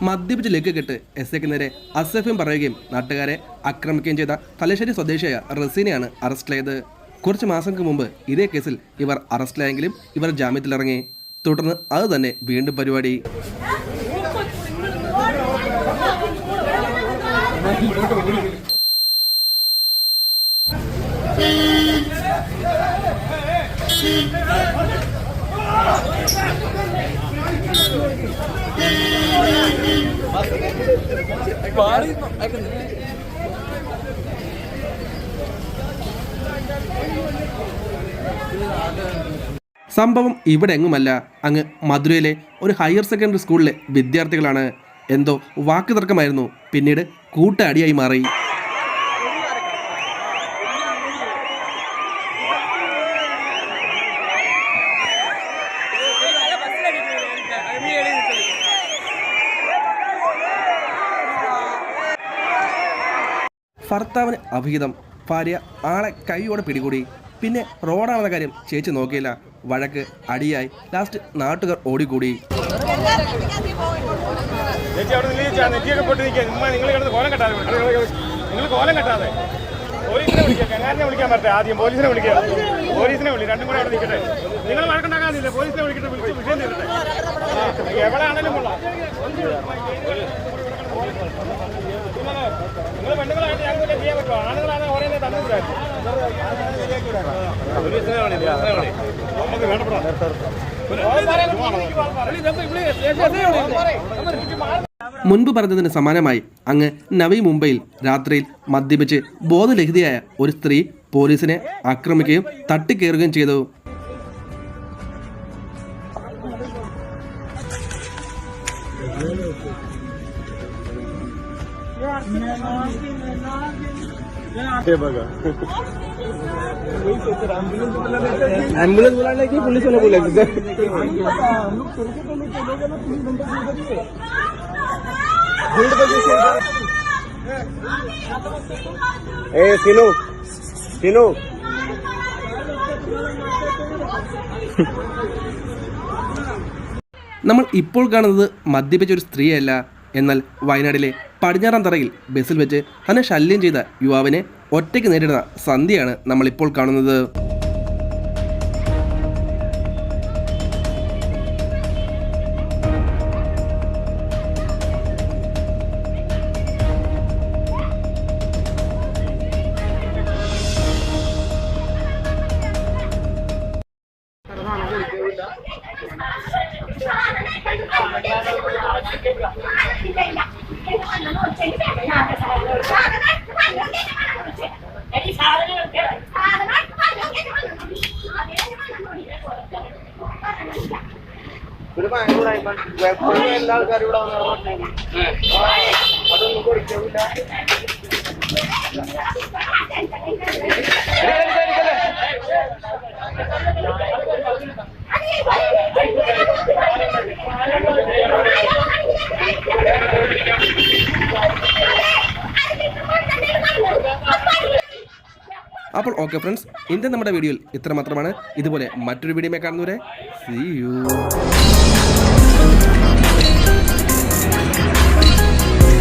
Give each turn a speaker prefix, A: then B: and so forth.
A: മദ്യപിച്ച് ലേക്ക് കെട്ട് എസ് ഐക്ക് നേരെ അസഭ്യം പറയുകയും നാട്ടുകാരെ ആക്രമിക്കുകയും ചെയ്ത തലശ്ശേരി സ്വദേശിയായ റസീനെയാണ് അറസ്റ്റിലായത്. കുറച്ച് മാസങ്ങൾക്ക് മുമ്പ് ഇതേ കേസിൽ ഇവർ അറസ്റ്റിലായെങ്കിലും ഇവർ ജാമ്യത്തിലിറങ്ങി. തുടർന്ന് അത് തന്നെ വീണ്ടും പരിപാടി. സംഭവം ഇവിടെ എങ്ങുമല്ല, അങ്ങ് മധുരയിലെ ഒരു ഹയർ സെക്കൻഡറി സ്കൂളിലെ വിദ്യാർത്ഥികളാണ്. എന്തോ വാക്ക് തർക്കമായിരുന്നു, പിന്നീട് കൂട്ടടിയായി മാറി. ഭർത്താവിന് അഭിഹിതം, ഭാര്യ ആളെ കൈയോടെ പിടികൂടി. പിന്നെ റോഡാണെന്ന കാര്യം ചേച്ചി നോക്കിയില്ല. വഴക്ക് അടിയായി. ലാസ്റ്റ് നാട്ടുകാർ ഓടിക്കൂടി.
B: ആദ്യം പോലീസിനെ വിളിക്കുക, പോലീസിനെ വിളി, രണ്ടും കൂടെ അവിടെ നിൽക്കട്ടെ. നിങ്ങൾ വഴക്കുണ്ടാക്കാനില്ല, പോലീസിനെ വിളിക്കട്ടെ, വിഷയം തീരട്ടെ. എവിടെ ആണെങ്കിലും കൊള്ളാം. നിങ്ങൾ പെണ്ണുങ്ങളായിട്ട് ഞങ്ങൾക്ക് ചെയ്യാൻ പറ്റുമോ? ആണുങ്ങളാണ് ഓരോ തന്നിട്ടായിരുന്നു.
A: മുൻപ് പറഞ്ഞതിന് സമാനമായി അങ്ങ് നവി മുംബൈയിൽ രാത്രിയിൽ മദ്യപിച്ച് ബോധരഹിതയായ ഒരു സ്ത്രീ പോലീസിനെ ആക്രമിക്കുകയും തട്ടിക്കയറുകയും ചെയ്തു.
B: एम्बुलेंस बुलाने की पुलिस वाले बोले सिनो सिनो
A: നമ്മൾ ഇപ്പോൾ കാണുന്നത് മദ്യപിച്ചൊരു സ്ത്രീയല്ല, എന്നാൽ വയനാട്ടിലെ പടിഞ്ഞാറൻ തറയിൽ ബസ്സിൽ വെച്ച് തന്നെ ശല്യം ചെയ്ത യുവാവിനെ ഒറ്റയ്ക്ക് നേരിടുന്ന സന്ധ്യയാണ് നമ്മളിപ്പോൾ കാണുന്നത്.
B: എല്ലാ ആൾക്കാരും ഇവിടെ അതൊന്നും കൊടുക്കില്ല.
A: അപ്പോൾ ഓക്കെ ഫ്രണ്ട്സ്, ഇന്നത്തെ നമ്മുടെ വീഡിയോയിൽ ഇത്ര മാത്രമാണ്. ഇതുപോലെ മറ്റൊരു വീഡിയോ കാണുന്നവരെ see you.